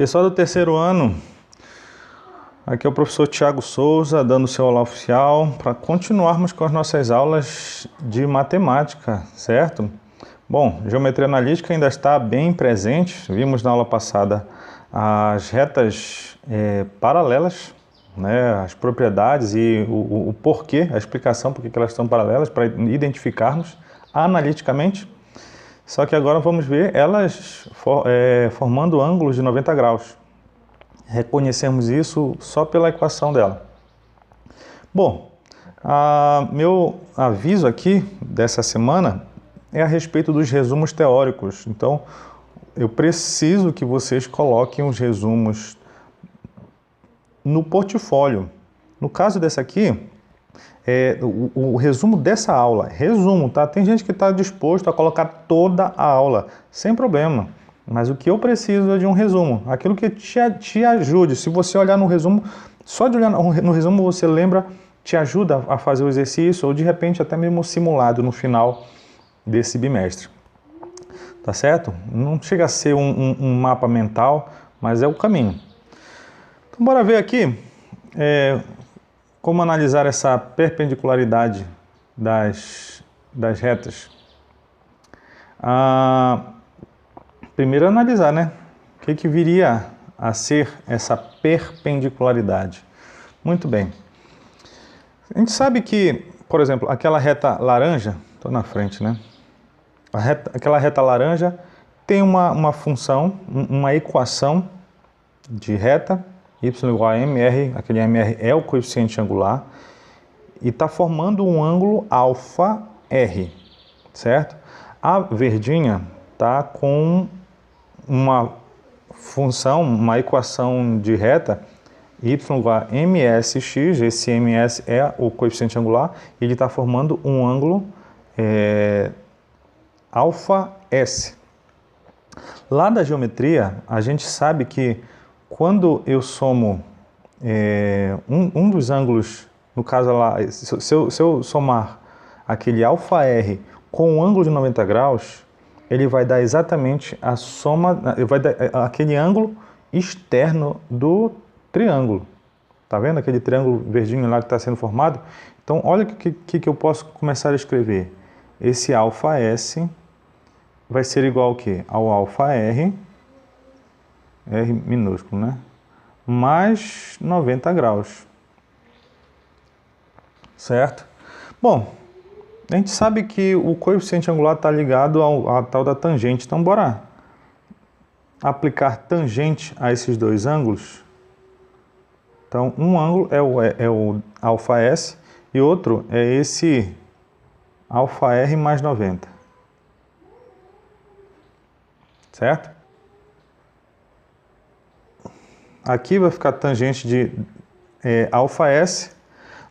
Pessoal do terceiro ano, aqui é o professor Thiago Souza, dando o seu olá oficial para continuarmos com as nossas aulas de matemática, certo? Bom, geometria analítica ainda está bem presente, vimos na aula passada as retas paralelas, né, as propriedades e o porquê, a explicação por que elas são paralelas, para identificarmos analiticamente. Só que agora vamos ver elas formando ângulos de 90 graus. Reconhecemos isso só pela equação dela. Bom, meu aviso aqui dessa semana é a respeito dos resumos teóricos. Então, eu preciso que vocês coloquem os resumos no portfólio. No caso dessa aqui, o resumo dessa aula, resumo, tá? Tem gente que está disposto a colocar toda a aula, sem problema. Mas o que eu preciso é de um resumo, aquilo que te ajude. Se você olhar no resumo, só de olhar no resumo você lembra, te ajuda a fazer o exercício ou de repente até mesmo o simulado no final desse bimestre. Tá certo? Não chega a ser um mapa mental, mas é o caminho. Então bora ver aqui como analisar essa perpendicularidade das retas. Primeiro analisar, né? O que viria a ser essa perpendicularidade? Muito bem. A gente sabe que, por exemplo, aquela reta laranja, estou na frente, né? Aquela reta laranja tem uma função, uma equação de reta, y igual a mr, aquele mr é o coeficiente angular, e está formando um ângulo alfa r, certo? A verdinha está com uma função, uma equação de reta, y igual a msx, esse ms é o coeficiente angular, e ele está formando um ângulo alfa s. Lá da geometria, a gente sabe que quando eu somo um dos ângulos, no caso lá, se eu somar aquele alfa r com um ângulo de 90 graus, ele vai dar exatamente a soma, vai dar aquele ângulo externo do triângulo. Tá vendo aquele triângulo verdinho lá que está sendo formado? Então, olha o que eu posso começar a escrever. Esse alfa s vai ser igual ao quê? Ao alfa r, r minúsculo, né? Mais 90 graus. Certo? Bom, a gente sabe que o coeficiente angular está ligado à tal da tangente. Então, bora aplicar tangente a esses dois ângulos. Então, um ângulo é o alfa s e outro é esse alfa r mais 90. Certo? Aqui vai ficar tangente de alfa s.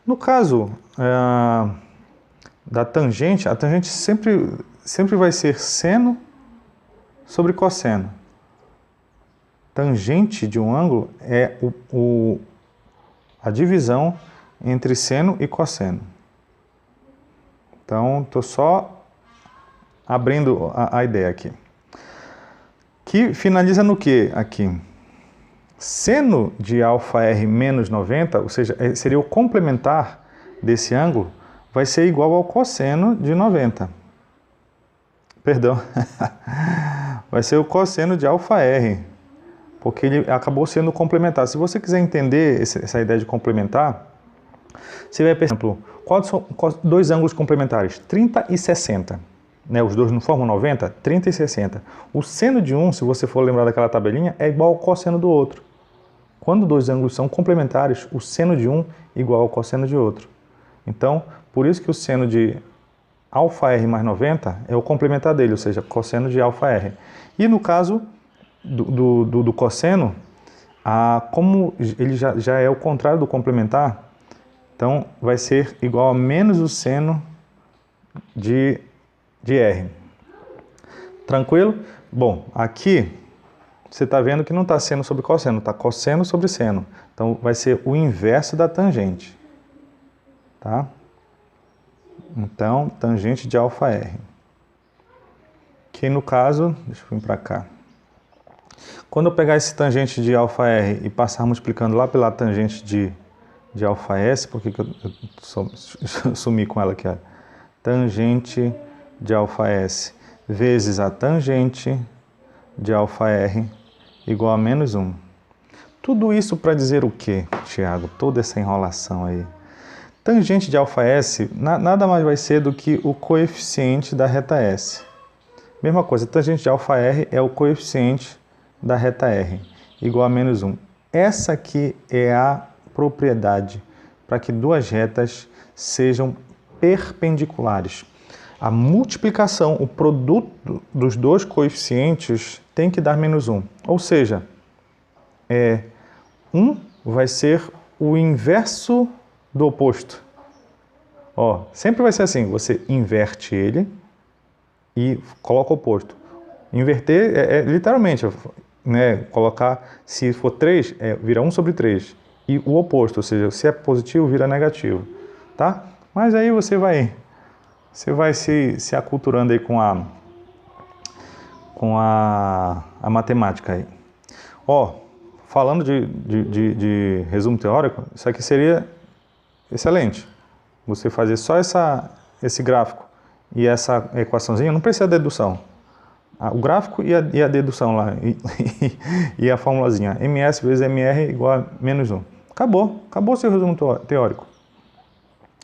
No caso da tangente, a tangente sempre vai ser seno sobre cosseno. Tangente de um ângulo é a divisão entre seno e cosseno. Então, estou só abrindo a ideia aqui. Que finaliza no que aqui? Seno de alfa r menos 90, ou seja, seria o complementar desse ângulo, vai ser igual ao cosseno de 90. Perdão. Vai ser o cosseno de alfa r, porque ele acabou sendo complementar. Se você quiser entender essa ideia de complementar, você vai, por exemplo, quais são dois ângulos complementares? 30 e 60. Né, os dois não formam 90? 30 e 60. O seno de um, se você for lembrar daquela tabelinha, é igual ao cosseno do outro. Quando dois ângulos são complementares, o seno de um é igual ao cosseno de outro. Então, por isso que o seno de alfa r mais 90 é o complementar dele, ou seja, cosseno de alfa r. E no caso do cosseno, como ele já é o contrário do complementar, então vai ser igual a menos o seno de r. Tranquilo? Bom, aqui você está vendo que não está seno sobre cosseno, está cosseno sobre seno. Então, vai ser o inverso da tangente. Tá? Então, tangente de alfa r. Que no caso, deixa eu vir para cá. Quando eu pegar esse tangente de αr e passar multiplicando lá pela tangente de αs, por que eu sumi com ela aqui? Ó? Tangente de αs vezes a tangente de αr igual a menos 1. Tudo isso para dizer o quê, Tiago? Toda essa enrolação aí. Tangente de αs nada mais vai ser do que o coeficiente da reta S. Mesma coisa, tangente de αr é o coeficiente da reta R, igual a menos 1. Essa aqui é a propriedade para que duas retas sejam perpendiculares. A multiplicação, o produto dos dois coeficientes tem que dar menos 1. Ou seja, 1 vai ser o inverso do oposto. Ó, sempre vai ser assim, você inverte ele e coloca o oposto. Inverter é literalmente, né, colocar, se for 3, vira 1 sobre 3. E o oposto, ou seja, se é positivo, vira negativo. Tá? Mas aí você vai se aculturando aí com a matemática aí. Ó, falando de resumo teórico, isso aqui seria excelente. Você fazer só esse gráfico e essa equaçãozinha, não precisa de dedução. O gráfico e a dedução lá, e a formulazinha. MS vezes MR igual a menos 1. Acabou o seu resumo teórico.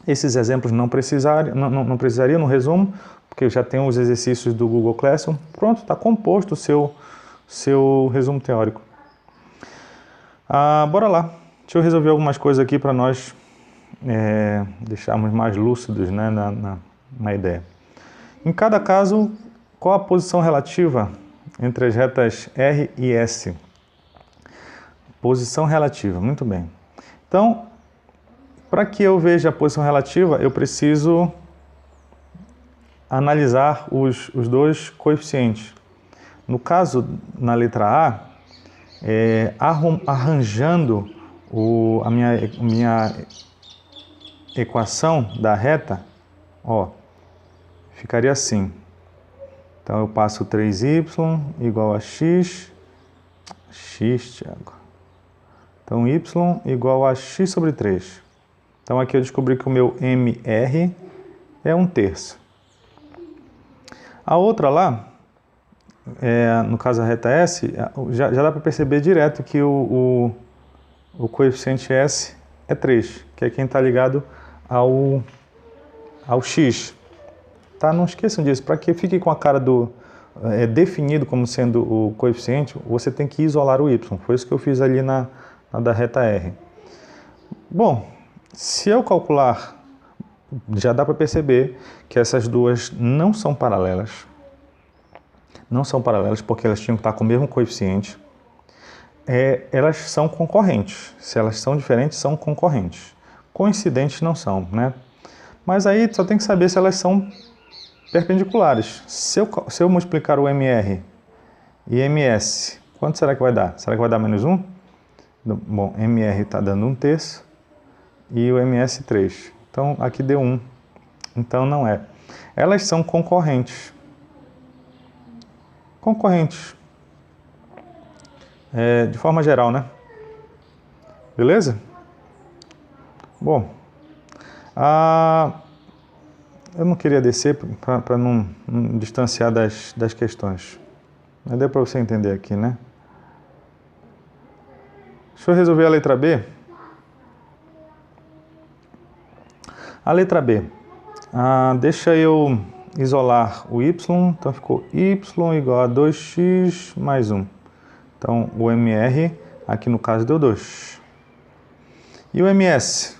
Esses exemplos não precisariam no resumo, porque eu já tenho os exercícios do Google Classroom. Pronto, está composto o seu resumo teórico. Bora lá. Deixa eu resolver algumas coisas aqui para nós deixarmos mais lúcidos, né, na ideia. Em cada caso, qual a posição relativa entre as retas R e S? Posição relativa, muito bem. Então, para que eu veja a posição relativa, eu preciso analisar os dois coeficientes. No caso, na letra A, arranjando a minha equação da reta, ó, ficaria assim. Então, eu passo 3y igual a x, Tiago. Então, y igual a x sobre 3. Então, aqui eu descobri que o meu MR é 1/3. A outra lá, no caso a reta S, já dá para perceber direto que o coeficiente S é 3, que é quem está ligado ao x. Tá? Não esqueçam disso, para que fique com a cara definido como sendo o coeficiente, você tem que isolar o y. Foi isso que eu fiz ali na da reta R. Bom, se eu calcular, já dá para perceber que essas duas não são paralelas. Não são paralelas porque elas tinham que estar com o mesmo coeficiente. Elas são concorrentes. Se elas são diferentes, são concorrentes. Coincidentes não são, né? Mas aí só tem que saber se elas são perpendiculares. Se eu multiplicar o MR e MS, quanto será que vai dar? Será que vai dar menos 1? Bom, MR está dando 1/3 e o MS 3. Então, aqui deu 1. Então, não é. Elas são concorrentes. Concorrentes. De forma geral, né? Beleza? Bom, eu não queria descer para não distanciar das questões. Mas deu para você entender aqui, né? Deixa eu resolver a letra B. A letra B. Deixa eu isolar o y. Então, ficou y igual a 2x mais 1. Então, o MR, aqui no caso, deu 2. E o MS?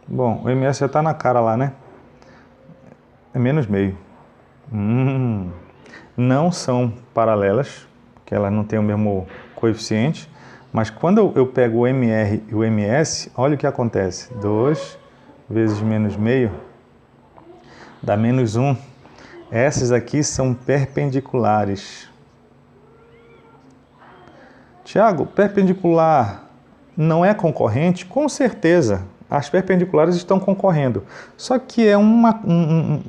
Bom, o MS já está na cara lá, né? É menos meio. Não são paralelas, porque elas não têm o mesmo coeficiente. Mas quando eu pego o MR e o MS, olha o que acontece. 2 vezes menos meio dá menos 1. Essas aqui são perpendiculares. Tiago, perpendicular não é concorrente? Com certeza, as perpendiculares estão concorrendo. Só que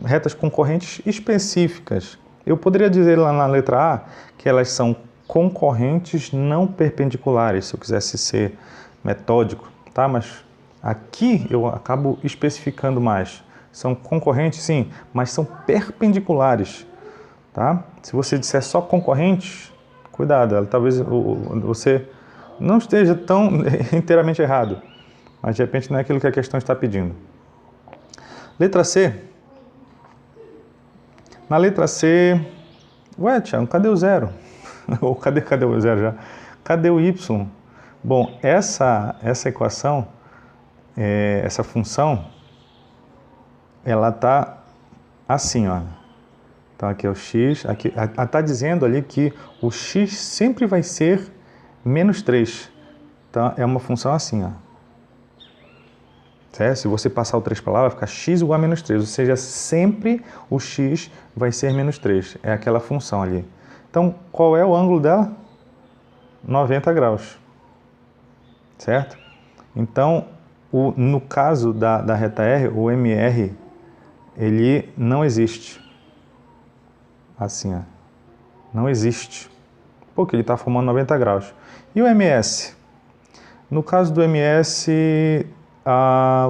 retas concorrentes específicas. Eu poderia dizer lá na letra A que elas são concorrentes não perpendiculares, se eu quisesse ser metódico, tá? Mas aqui eu acabo especificando mais. São concorrentes, sim, mas são perpendiculares, tá? Se você disser só concorrentes, cuidado, talvez você não esteja tão inteiramente errado, mas de repente não é aquilo que a questão está pedindo. Letra C. Na letra C, ué, Thiago, cadê o zero? Ou cadê o zero já? Cadê o y? Bom, essa equação, essa função, ela está assim, ó. Então aqui é o x, aqui está dizendo ali que o x sempre vai ser menos 3. Então é uma função assim, ó. Certo? Se você passar o 3 para lá, vai ficar x igual a menos 3, ou seja, sempre o x vai ser menos 3. É aquela função ali. Então, qual é o ângulo dela? 90 graus. Certo? Então, no caso da reta R, o MR, ele não existe. Assim, ó. Não existe. Porque ele está formando 90 graus. E o MS? No caso do MS,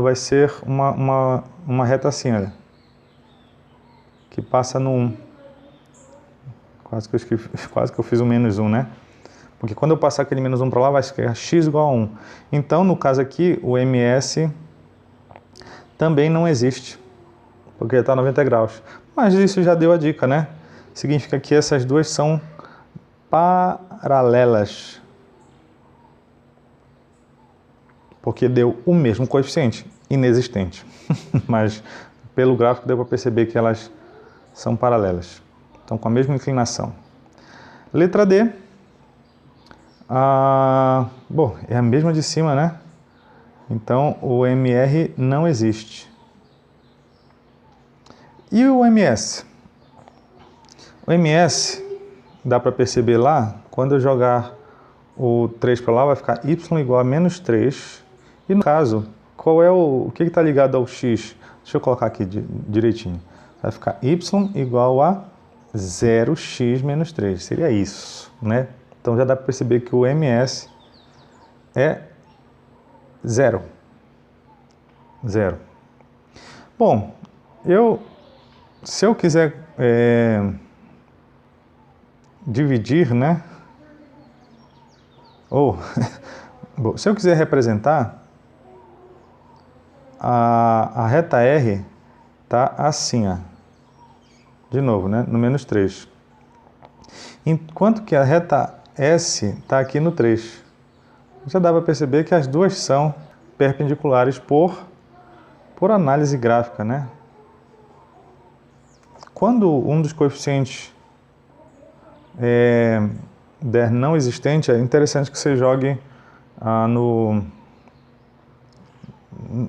vai ser uma reta assim, olha. Que passa no 1. Quase que eu fiz um menos 1, né? Porque quando eu passar aquele menos 1 para lá, vai ficar x igual a 1. Então, no caso aqui, o MS também não existe. Porque ele está a 90 graus. Mas isso já deu a dica, né? Significa que essas duas são paralelas. Porque deu o mesmo coeficiente, inexistente. Mas pelo gráfico deu para perceber que elas são paralelas. Estão com a mesma inclinação. Letra D. Bom, é a mesma de cima, né? Então o MR não existe. E o MS? O MS, dá para perceber lá, quando eu jogar o 3 para lá, vai ficar y igual a menos 3. E no caso, qual é o que está ligado ao x? Deixa eu colocar aqui direitinho. Vai ficar y igual a 0x menos 3. Seria isso, né? Então já dá para perceber que o MS é 0. 0. Bom, se eu quiser dividir, né? Bom, se eu quiser representar, a reta R tá assim, ó. De novo, né? No menos 3. Enquanto que a reta S está aqui no 3. Já dá para perceber que as duas são perpendiculares por análise gráfica, né? Quando um dos coeficientes der não existente, é interessante que você jogue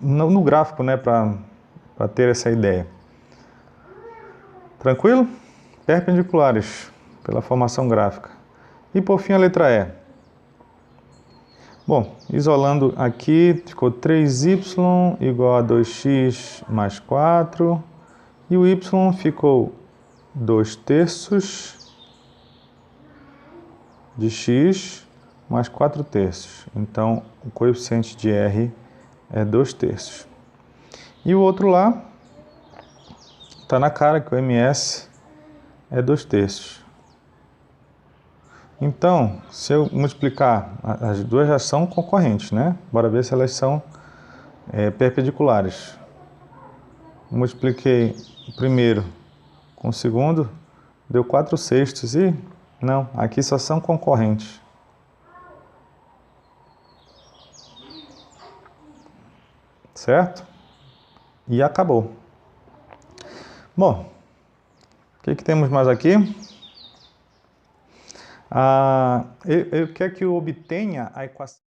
no gráfico, né, para ter essa ideia. Tranquilo? Perpendiculares pela formação gráfica. E por fim a letra E. Bom, isolando aqui, ficou 3y igual a 2x mais 4. E o y ficou 2/3 de x mais 4/3. Então, o coeficiente de R é 2/3. E o outro lá, está na cara que o MS é 2/3. Então, se eu multiplicar, as duas já são concorrentes, né? Bora ver se elas são perpendiculares. Multipliquei o primeiro com o segundo, deu 4/6 e não, aqui só são concorrentes. Certo? E acabou. Bom, o que temos mais aqui? Eu quero que eu obtenha a equação.